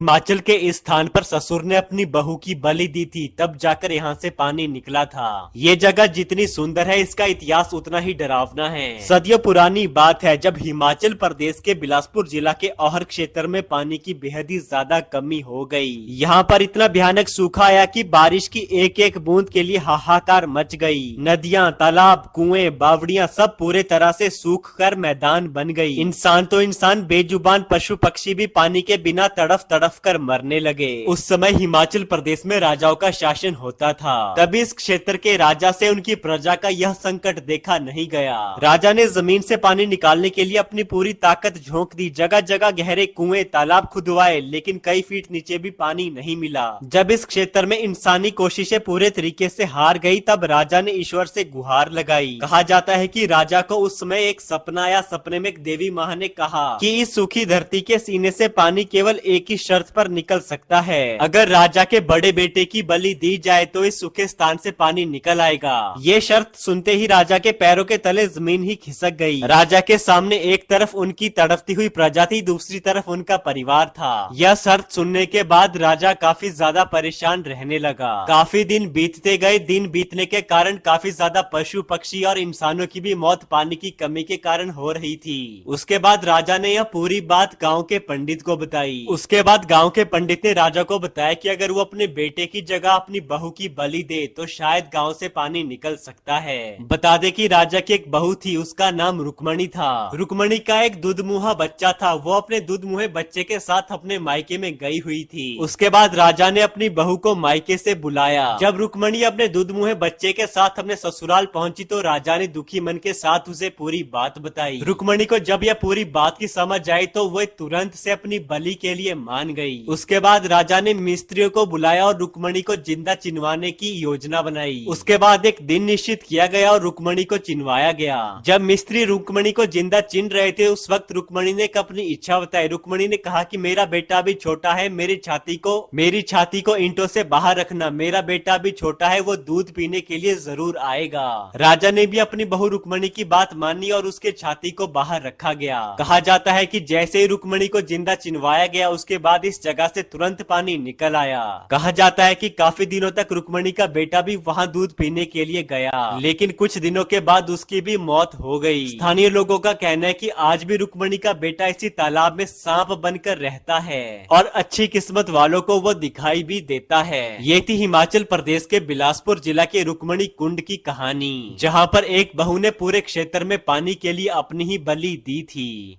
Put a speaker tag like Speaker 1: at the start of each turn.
Speaker 1: हिमाचल के इस स्थान पर ससुर ने अपनी बहू की बलि दी थी, तब जाकर यहाँ से पानी निकला था। ये जगह जितनी सुंदर है, इसका इतिहास उतना ही डरावना है। सदियों पुरानी बात है, जब हिमाचल प्रदेश के बिलासपुर जिला के औहर क्षेत्र में पानी की बेहद ही ज्यादा कमी हो गई। यहाँ पर इतना भयानक सूखा आया कि बारिश की एक एक बूंद के लिए हाहाकार मच गई। नदियाँ, तालाब, कुएं, बावड़ियां सब पूरे तरह से सूख कर मैदान बन गई। इंसान तो इंसान, बेजुबान पशु पक्षी भी पानी के बिना तड़फ तड़फ कर मरने लगे। उस समय हिमाचल प्रदेश में राजाओं का शासन होता था। तभी इस क्षेत्र के राजा से उनकी प्रजा का यह संकट देखा नहीं गया। राजा ने जमीन से पानी निकालने के लिए अपनी पूरी ताकत झोंक दी। जगह जगह गहरे कुएं, तालाब खुदवाए, लेकिन कई फीट नीचे भी पानी नहीं मिला। जब इस क्षेत्र में इंसानी कोशिशें पूरे तरीके से हार गई, तब राजा ने ईश्वर से गुहार लगाई। कहा जाता है कि राजा को उस समय एक सपना आया। सपने में एक देवी माँ ने कहा कि इस सूखी धरती के सीने से पानी केवल एक ही शर्त पर निकल सकता है। अगर राजा के बड़े बेटे की बलि दी जाए तो इस सूखे स्थान से पानी निकल आएगा। ये शर्त सुनते ही राजा के पैरों के तले जमीन ही खिसक गई। राजा के सामने एक तरफ उनकी तड़पती हुई प्रजा थी, दूसरी तरफ उनका परिवार था। यह शर्त सुनने के बाद राजा काफी ज्यादा परेशान रहने लगा। काफी दिन बीतते गए। दिन बीतने के कारण काफी ज्यादा पशु पक्षी और इंसानों की भी मौत पानी की कमी के कारण हो रही थी। उसके बाद राजा ने यह पूरी बात गाँव के पंडित को बताई। उसके बाद गांव के पंडित ने राजा को बताया कि अगर वो अपने बेटे की जगह अपनी बहू की बलि दे तो शायद गांव से पानी निकल सकता है। बता दे कि राजा की एक बहू थी, उसका नाम रुक्मणी था। रुक्मणी का एक दूधमुहा बच्चा था। वो अपने दूधमुहे बच्चे के साथ अपने मायके में गई हुई थी। उसके बाद राजा ने अपनी बहू को मायके से बुलाया। जब रुक्मणी अपने दूधमुहे बच्चे के साथ अपने ससुराल पहुंची तो राजा ने दुखी मन के साथ उसे पूरी बात बताई। रुक्मणी को जब यह पूरी बात की समझ आई तो वह तुरंत से अपनी बलि के लिए मान गई। उसके बाद राजा ने मिस्त्रियों को बुलाया और रुक्मणी को जिंदा चिनवाने की योजना बनाई। उसके बाद एक दिन निश्चित किया गया और रुक्मणी को चिनवाया गया। जब मिस्त्री रुक्मणी को जिंदा चिन रहे थे, उस वक्त रुक्मणी ने अपनी इच्छा बताई। रुक्मणी ने कहा कि मेरा बेटा भी छोटा है, मेरी छाती को ईंटों से बाहर रखना। मेरा बेटा भी छोटा है, वो दूध पीने के लिए जरूर आएगा। राजा ने भी अपनी बहू रुक्मणी की बात मानी और उसके छाती को बाहर रखा गया। कहा जाता है कि जैसे ही रुक्मणी को जिंदा चिनवाया गया, उसके बाद इस जगह से तुरंत पानी निकल आया। कहा जाता है कि काफी दिनों तक रुक्मणी का बेटा भी वहां दूध पीने के लिए गया, लेकिन कुछ दिनों के बाद उसकी भी मौत हो गई। स्थानीय लोगों का कहना है कि आज भी रुक्मणी का बेटा इसी तालाब में सांप बनकर रहता है और अच्छी किस्मत वालों को वो दिखाई भी देता है। ये थी हिमाचल प्रदेश के बिलासपुर जिला के रुक्मणी कुंड की कहानी, जहाँ पर एक बहू ने पूरे क्षेत्र में पानी के लिए अपनी ही बलि दी थी।